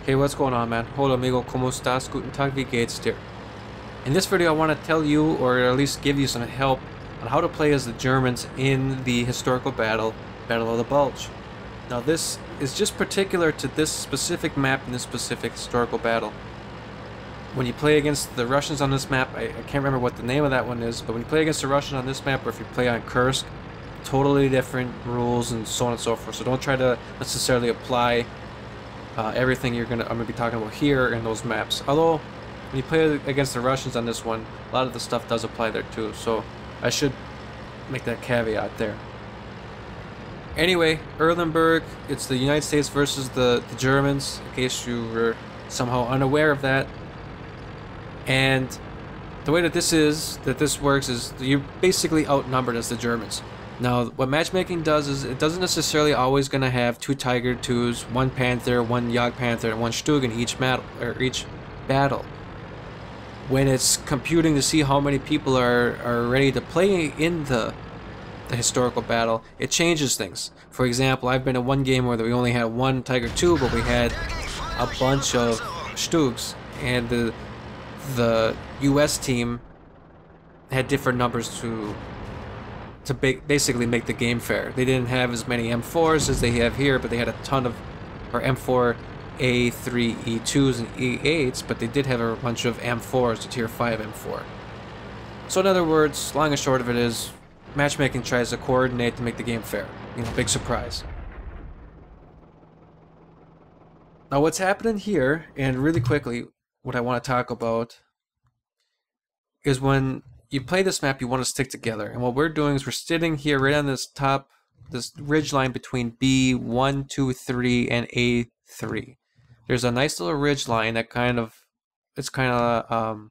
Hey, what's going on, man? Hola amigo, ¿cómo estás? Guten Tag, wie geht's dir? In this video, I want to tell you, or at least give you some help, on how to play as the Germans in the historical battle, Battle of the Bulge. Now, this is just particular to this specific map and this specific historical battle. When you play against the Russians on this map, I can't remember what the name of that one is, but when you play against the Russians on this map, or if you play on Kursk, totally different rules and so on and so forth. So don't try to necessarily apply everything I'm gonna be talking about here in those maps. Although when you play against the Russians on this one, a lot of the stuff does apply there too. So I should make that caveat there. Anyway, Erlenberg, it's the United States versus the Germans, in case you were somehow unaware of that. And the way that this works is you're basically outnumbered as the Germans. Now, what matchmaking does is it doesn't necessarily always going to have 2 Tiger 2s, 1 Panther, 1 Jagdpanther, and 1 Stug in each battle. When it's computing to see how many people are ready to play in the historical battle, it changes things. For example, I've been in one game where we only had 1 Tiger 2, but we had a bunch of Stugs, and the US team had different numbers to basically make the game fair. They didn't have as many M4s as they have here, but they had a ton of M4, A3, E2s, and E8s, but they did have a bunch of M4s, the tier 5 M4. So in other words, long and short of it is, matchmaking tries to coordinate to make the game fair. You know, big surprise. Now what's happening here, and really quickly, what I want to talk about, is when you play this map, you want to stick together. And what we're doing is we're sitting here right on this ridge line between B1, 2, 3, and A3. There's a nice little ridge line that it's kind of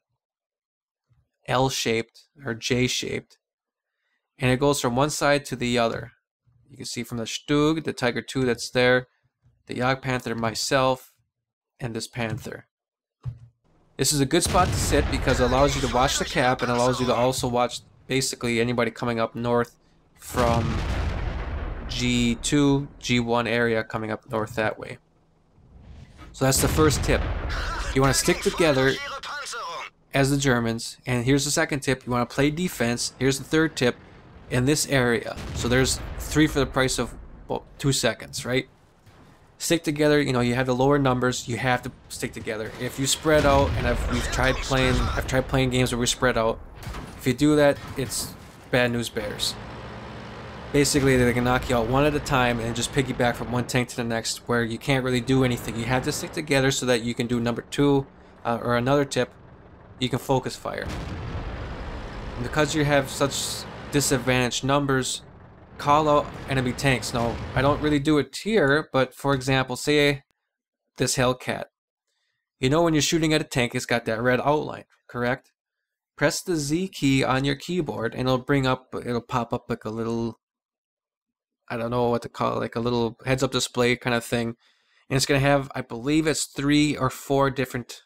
L-shaped or J-shaped. And it goes from one side to the other. You can see from the Stug, the Tiger 2 that's there, the Jagdpanther, myself, and this Panther. This is a good spot to sit because it allows you to watch the cap and allows you to also watch basically anybody coming up north from G2, G1 area coming up north that way. So that's the first tip. You want to stick together as the Germans. And here's the second tip. You want to play defense. Here's the third tip. In this area. So there's 3 for the price of 2 seconds, right? Stick together. You know, you have the lower numbers, you have to stick together. If you spread out, and I've tried playing games where we spread out. If you do that, it's bad news bears. Basically, they can knock you out one at a time and just piggyback from one tank to the next, where you can't really do anything. You have to stick together so that you can do number 2, or another tip, you can focus fire. And because you have such disadvantaged numbers, call out enemy tanks. Now, I don't really do it here, but for example, say this Hellcat. You know when you're shooting at a tank, it's got that red outline, correct? Press the Z key on your keyboard and it'll pop up like a little, I don't know what to call it, like a little heads-up display kind of thing. And it's going to have, I believe it's 3 or 4 different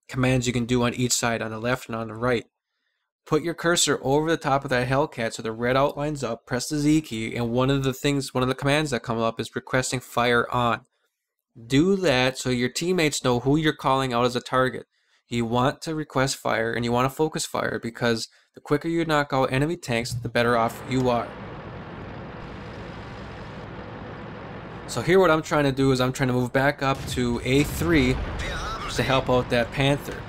commands you can do on each side, on the left and on the right. Put your cursor over the top of that Hellcat so the red outlines up, press the Z key, and one of the commands that come up is requesting fire on. Do that so your teammates know who you're calling out as a target. You want to request fire and you want to focus fire because the quicker you knock out enemy tanks, the better off you are. So here what I'm trying to do is I'm trying to move back up to A3 to help out that Panther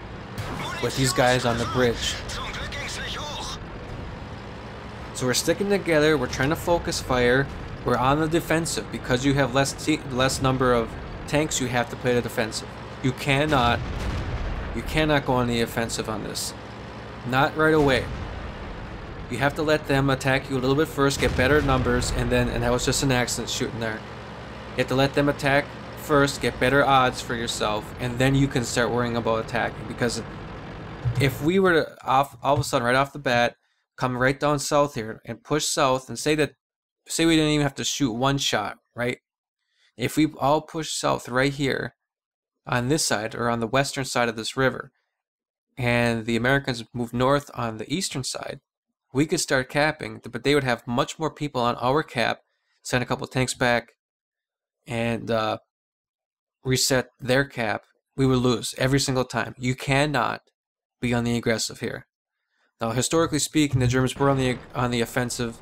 with these guys on the bridge. So we're sticking together, we're trying to focus fire, we're on the defensive. Because you have less number of tanks, you have to play the defensive. You cannot go on the offensive on this. Not right away. You have to let them attack you a little bit first, get better numbers, and that was just an accident shooting there. You have to let them attack first, get better odds for yourself, and then you can start worrying about attacking. Because if we were to all of a sudden, right off the bat, come right down south here and push south and say we didn't even have to shoot 1 shot, right? If we all push south right here on this side or on the western side of this river and the Americans move north on the eastern side, we could start capping, but they would have much more people on our cap, send a couple tanks back and reset their cap, we would lose every single time. You cannot be on the aggressive here. Now, historically speaking, the Germans were on the offensive.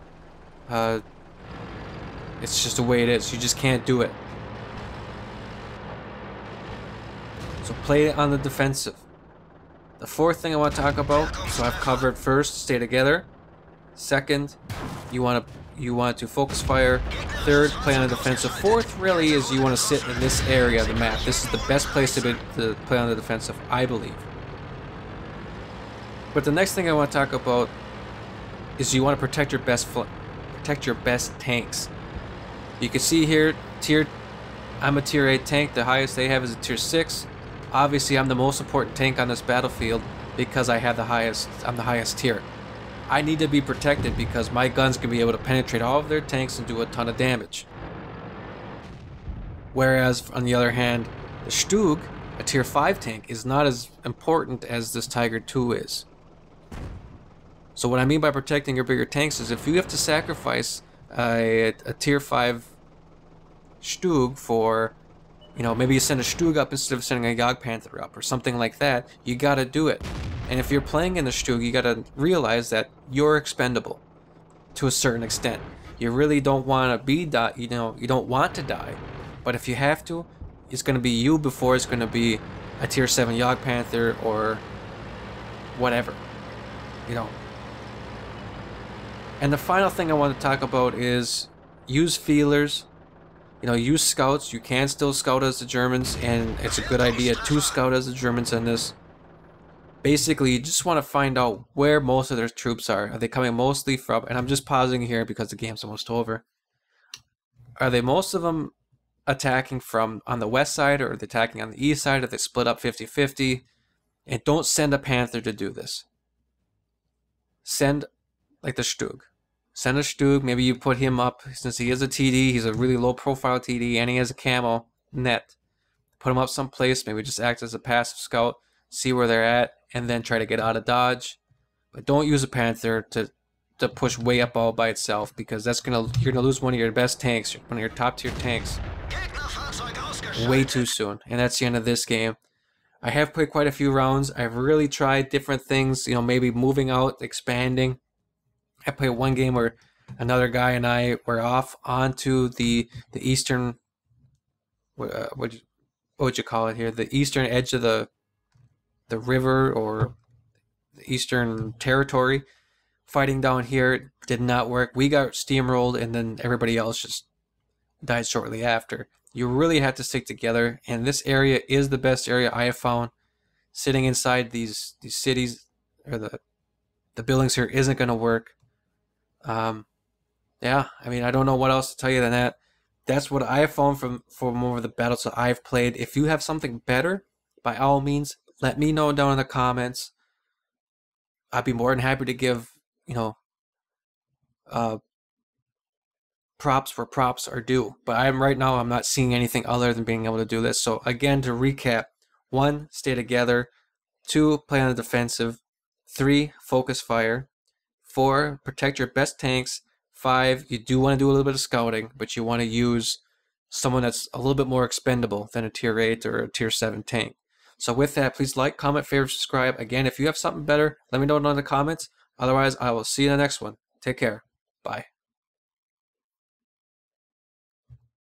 It's just the way it is. You just can't do it. So play it on the defensive. The fourth thing I want to talk about, so I've covered first, stay together. Second, you want to focus fire. Third, play on the defensive. Fourth, really, is you want to sit in this area of the map. This is the best place to play on the defensive, I believe. But the next thing I want to talk about is you want to protect your best tanks. You can see here, I'm a tier 8 tank. The highest they have is a tier 6. Obviously, I'm the most important tank on this battlefield because I'm the highest tier. I need to be protected because my guns can be able to penetrate all of their tanks and do a ton of damage. Whereas, on the other hand, the Stug, a tier 5 tank, is not as important as this Tiger II is. So what I mean by protecting your bigger tanks is if you have to sacrifice a tier 5 Stug for, you know, maybe you send a Stug up instead of sending a Jagdpanther up or something like that, you gotta do it. And if you're playing in the Stug, you gotta realize that you're expendable to a certain extent. You really don't want to be you don't want to die, but if you have to, it's gonna be you before it's gonna be a tier 7 Jagdpanther or whatever, you know. And the final thing I want to talk about is use feelers. You know, use scouts. You can still scout as the Germans, and it's a good idea to scout as the Germans in this. Basically, you just want to find out where most of their troops are. Are they coming mostly from, and I'm just pausing here because the game's almost over. Are they most of them attacking from on the west side, or are they attacking on the east side? Are they split up 50-50? And don't send a Panther to do this. Send, like the Stug. Send a Stug, maybe you put him up, since he is a TD, he's a really low profile TD, and he has a camo net. Put him up someplace, maybe just act as a passive scout, see where they're at, and then try to get out of dodge. But don't use a Panther to push way up all by itself, because you're gonna lose one of your best tanks, one of your top tier tanks, way too soon. And that's the end of this game. I have played quite a few rounds. I've really tried different things, you know, maybe moving out, expanding. I played one game where another guy and I were off onto the eastern, what would you call it here? The eastern edge of the river, or the eastern territory. Fighting down here did not work. We got steamrolled, and then everybody else just died shortly after. You really have to stick together, and this area is the best area I have found. Sitting inside these cities, or the buildings here, isn't going to work. Yeah, I mean, I don't know what else to tell you than that. That's what I have found from over the battles that I've played. If you have something better, by all means, let me know down in the comments. I'd be more than happy to give, you know, props where props are due. But right now, I'm not seeing anything other than being able to do this. So again, to recap: 1, stay together. 2, play on the defensive. 3, focus fire. 4, protect your best tanks. 5, you do want to do a little bit of scouting, but you want to use someone that's a little bit more expendable than a tier 8 or a tier 7 tank. So with that, please like, comment, favorite, subscribe. Again, if you have something better, let me know in the comments. Otherwise, I will see you in the next one. Take care. Bye.